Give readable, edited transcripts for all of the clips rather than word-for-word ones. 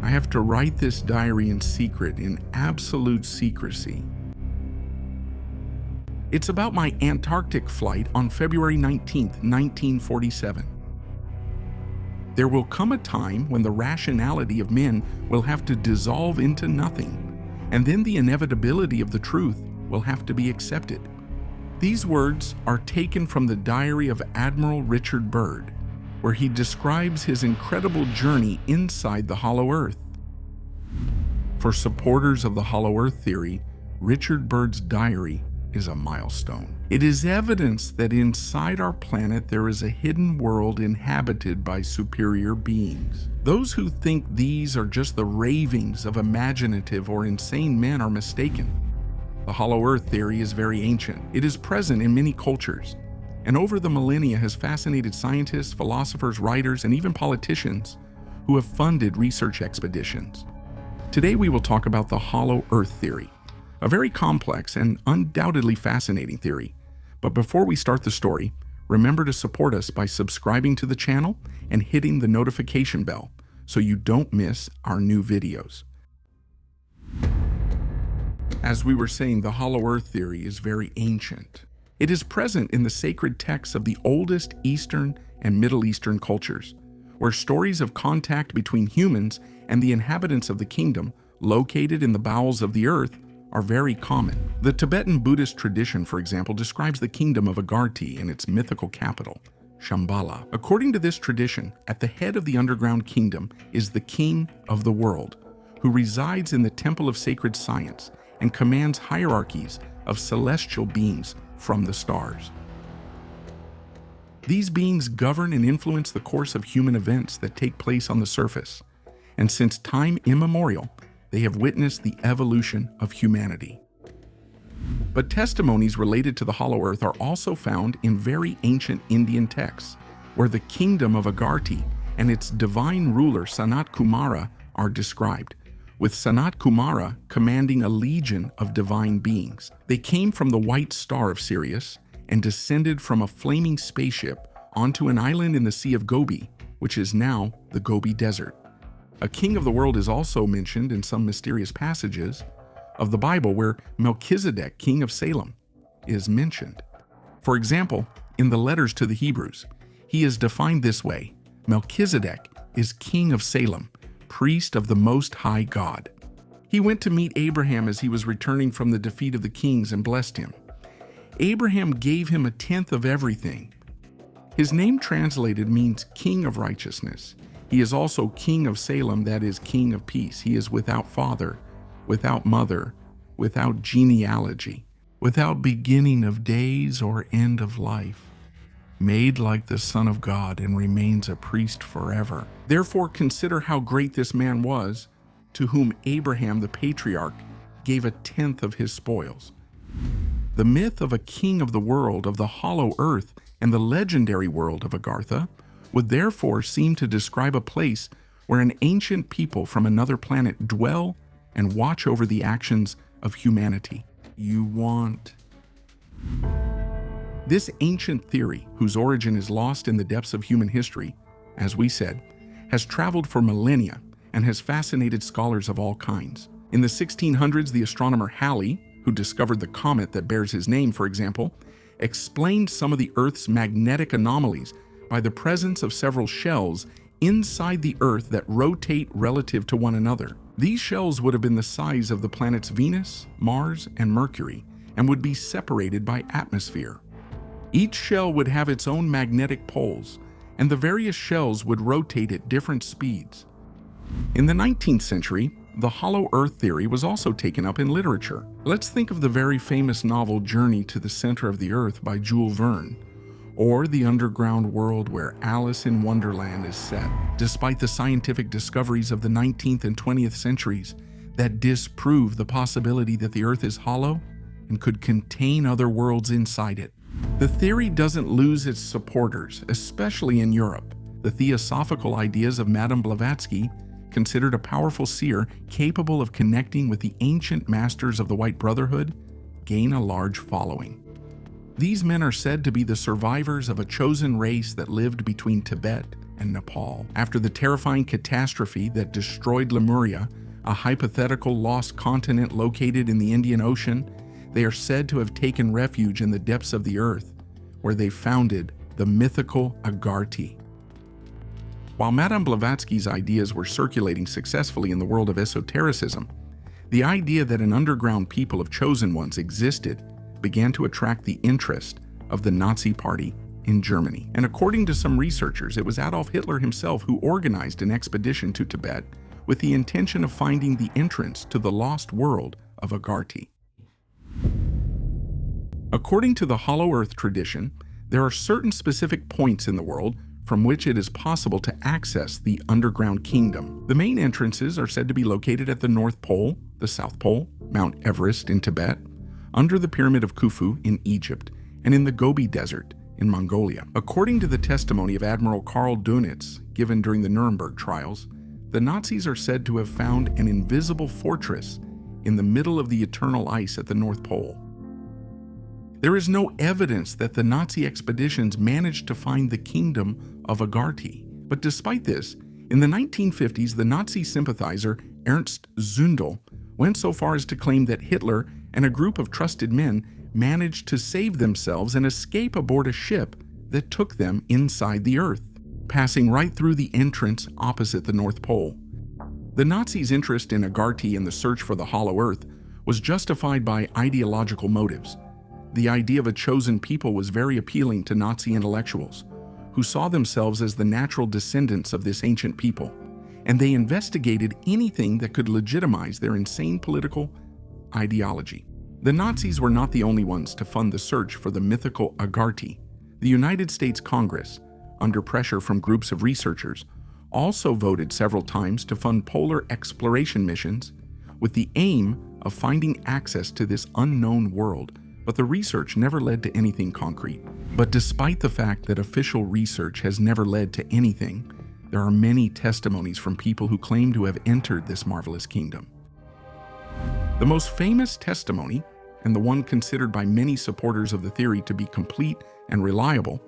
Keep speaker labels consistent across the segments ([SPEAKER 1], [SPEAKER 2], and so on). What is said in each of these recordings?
[SPEAKER 1] I have to write this diary in secret, in absolute secrecy. It's about my Antarctic flight on February 19th, 1947. There will come a time when the rationality of men will have to dissolve into nothing, and then the inevitability of the truth will have to be accepted. These words are taken from the diary of Admiral Richard Byrd, where he describes his incredible journey inside the hollow earth. For supporters of the hollow earth theory, Richard Byrd's diary is a milestone. It is evidence that inside our planet there is a hidden world inhabited by superior beings. Those who think these are just the ravings of imaginative or insane men are mistaken. The hollow earth theory is very ancient. It is present in many cultures, and over the millennia has fascinated scientists, philosophers, writers, and even politicians who have funded research expeditions. Today we will talk about the hollow earth theory, a very complex and undoubtedly fascinating theory. But before we start the story, remember to support us by subscribing to the channel and hitting the notification bell so you don't miss our new videos. As we were saying, the hollow earth theory is very ancient. It is present in the sacred texts of the oldest Eastern and Middle Eastern cultures, where stories of contact between humans and the inhabitants of the kingdom located in the bowels of the earth are very common. The Tibetan Buddhist tradition, for example, describes the kingdom of Agartha and its mythical capital, Shambhala. According to this tradition, at the head of the underground kingdom is the king of the world, who resides in the temple of sacred science and commands hierarchies of celestial beings from the stars. These beings govern and influence the course of human events that take place on the surface, and since time immemorial, they have witnessed the evolution of humanity. But testimonies related to the hollow earth are also found in very ancient Indian texts, where the kingdom of Agartha and its divine ruler Sanat Kumara are described, with Sanat Kumara commanding a legion of divine beings. They came from the white star of Sirius and descended from a flaming spaceship onto an island in the Sea of Gobi, which is now the Gobi Desert. A king of the world is also mentioned in some mysterious passages of the Bible where Melchizedek, king of Salem, is mentioned. For example, in the letters to the Hebrews, he is defined this way: Melchizedek is king of Salem, priest of the Most High God. He went to meet Abraham as he was returning from the defeat of the kings and blessed him. Abraham gave him a tenth of everything. His name translated means king of righteousness. He is also king of Salem, that is, king of peace. He is without father, without mother, without genealogy, without beginning of days or end of life, made like the Son of God and remains a priest forever. Therefore consider how great this man was, to whom Abraham the patriarch gave a tenth of his spoils. The myth of a king of the world, of the hollow earth, and the legendary world of Agartha would therefore seem to describe a place where an ancient people from another planet dwell and watch over the actions of humanity. This ancient theory, whose origin is lost in the depths of human history, as we said, has traveled for millennia and has fascinated scholars of all kinds. In the 1600s, the astronomer Halley, who discovered the comet that bears his name, for example, explained some of the Earth's magnetic anomalies by the presence of several shells inside the Earth that rotate relative to one another. These shells would have been the size of the planets Venus, Mars, and Mercury, and would be separated by atmosphere. Each shell would have its own magnetic poles, and the various shells would rotate at different speeds. In the 19th century, the hollow earth theory was also taken up in literature. Let's think of the very famous novel Journey to the Center of the Earth by Jules Verne, or the underground world where Alice in Wonderland is set. Despite the scientific discoveries of the 19th and 20th centuries that disprove the possibility that the Earth is hollow and could contain other worlds inside it, the theory doesn't lose its supporters, especially in Europe. The theosophical ideas of Madame Blavatsky, considered a powerful seer capable of connecting with the ancient masters of the White Brotherhood, gain a large following. These men are said to be the survivors of a chosen race that lived between Tibet and Nepal. After the terrifying catastrophe that destroyed Lemuria, a hypothetical lost continent located in the Indian Ocean, they are said to have taken refuge in the depths of the earth, where they founded the mythical Agarthy. While Madame Blavatsky's ideas were circulating successfully in the world of esotericism, the idea that an underground people of chosen ones existed began to attract the interest of the Nazi Party in Germany. And according to some researchers, it was Adolf Hitler himself who organized an expedition to Tibet with the intention of finding the entrance to the lost world of Agarthy. According to the Hollow Earth tradition, there are certain specific points in the world from which it is possible to access the underground kingdom. The main entrances are said to be located at the North Pole, the South Pole, Mount Everest in Tibet, under the Pyramid of Khufu in Egypt, and in the Gobi Desert in Mongolia. According to the testimony of Admiral Karl Dönitz given during the Nuremberg trials, the Nazis are said to have found an invisible fortress in the middle of the eternal ice at the North Pole. There is no evidence that the Nazi expeditions managed to find the kingdom of Agarthy. But despite this, in the 1950s, the Nazi sympathizer Ernst Zündel went so far as to claim that Hitler and a group of trusted men managed to save themselves and escape aboard a ship that took them inside the Earth, passing right through the entrance opposite the North Pole. The Nazis' interest in Agarthy and the search for the Hollow Earth was justified by ideological motives. The idea of a chosen people was very appealing to Nazi intellectuals, who saw themselves as the natural descendants of this ancient people, and they investigated anything that could legitimize their insane political ideology. The Nazis were not the only ones to fund the search for the mythical Agarthy. The United States Congress, under pressure from groups of researchers, also voted several times to fund polar exploration missions with the aim of finding access to this unknown world, but the research never led to anything concrete. But despite the fact that official research has never led to anything, there are many testimonies from people who claim to have entered this marvelous kingdom. The most famous testimony, and the one considered by many supporters of the theory to be complete and reliable,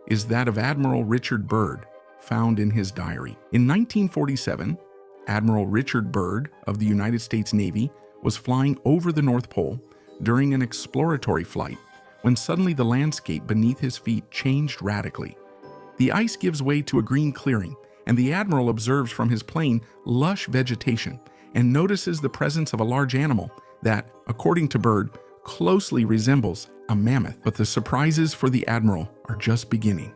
[SPEAKER 1] is that of Admiral Richard Byrd, found in his diary. In 1947, Admiral Richard Byrd of the United States Navy was flying over the North Pole during an exploratory flight when suddenly the landscape beneath his feet changed radically. The ice gives way to a green clearing, and the Admiral observes from his plane lush vegetation and notices the presence of a large animal that, according to Byrd, closely resembles a mammoth. But the surprises for the Admiral are just beginning.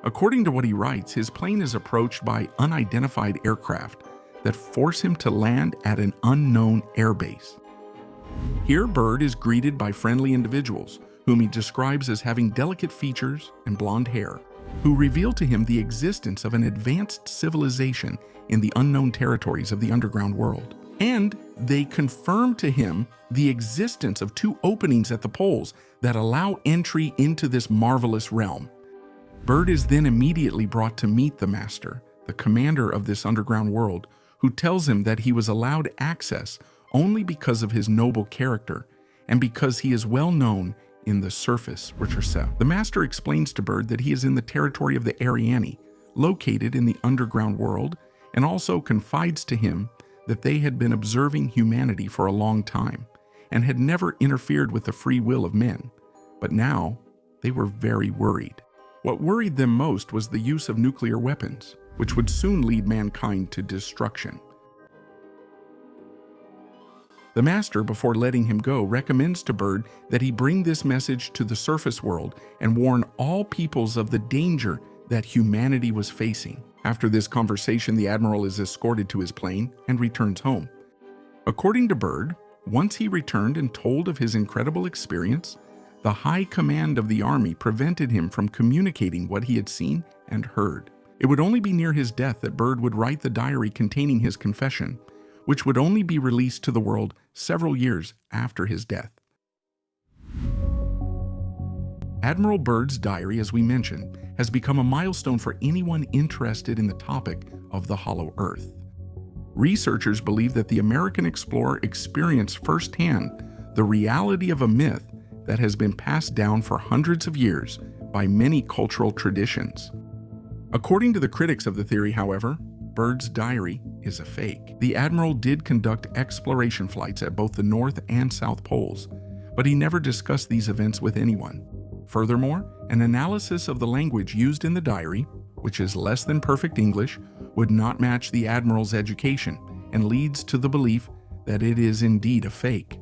[SPEAKER 1] According to what he writes, his plane is approached by unidentified aircraft that force him to land at an unknown airbase. Here, Byrd is greeted by friendly individuals, whom he describes as having delicate features and blonde hair, who reveal to him the existence of an advanced civilization in the unknown territories of the underground world. And they confirm to him the existence of two openings at the poles that allow entry into this marvelous realm. Byrd is then immediately brought to meet the master, the commander of this underground world, who tells him that he was allowed access only because of his noble character and because he is well known in the surface Richard. The master explains to Byrd that he is in the territory of the Ariani, located in the underground world, and also confides to him that they had been observing humanity for a long time and had never interfered with the free will of men. But now, they were very worried. What worried them most was the use of nuclear weapons, which would soon lead mankind to destruction. The master, before letting him go, recommends to Byrd that he bring this message to the surface world and warn all peoples of the danger that humanity was facing. After this conversation, the Admiral is escorted to his plane and returns home. According to Byrd, once he returned and told of his incredible experience, the high command of the army prevented him from communicating what he had seen and heard. It would only be near his death that Byrd would write the diary containing his confession, which would only be released to the world several years after his death. Admiral Byrd's diary, as we mentioned, has become a milestone for anyone interested in the topic of the Hollow Earth. Researchers believe that the American explorer experienced firsthand the reality of a myth that has been passed down for hundreds of years by many cultural traditions. According to the critics of the theory, however, Byrd's diary is a fake. The Admiral did conduct exploration flights at both the North and South Poles, but he never discussed these events with anyone. Furthermore, an analysis of the language used in the diary, which is less than perfect English, would not match the Admiral's education and leads to the belief that it is indeed a fake.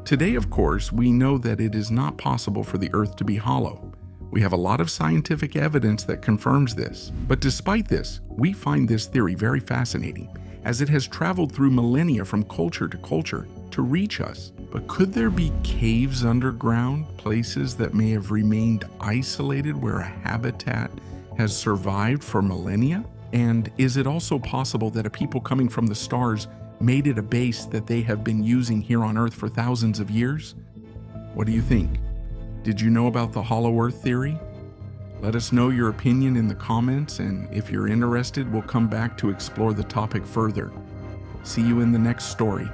[SPEAKER 1] Today, of course, we know that it is not possible for the Earth to be hollow. We have a lot of scientific evidence that confirms this. But despite this, we find this theory very fascinating, as it has traveled through millennia from culture to culture to reach us. But could there be caves underground, places that may have remained isolated where a habitat has survived for millennia? And is it also possible that a people coming from the stars made it a base that they have been using here on Earth for thousands of years? What do you think? Did you know about the Hollow Earth theory? Let us know your opinion in the comments, and if you're interested, we'll come back to explore the topic further. See you in the next story.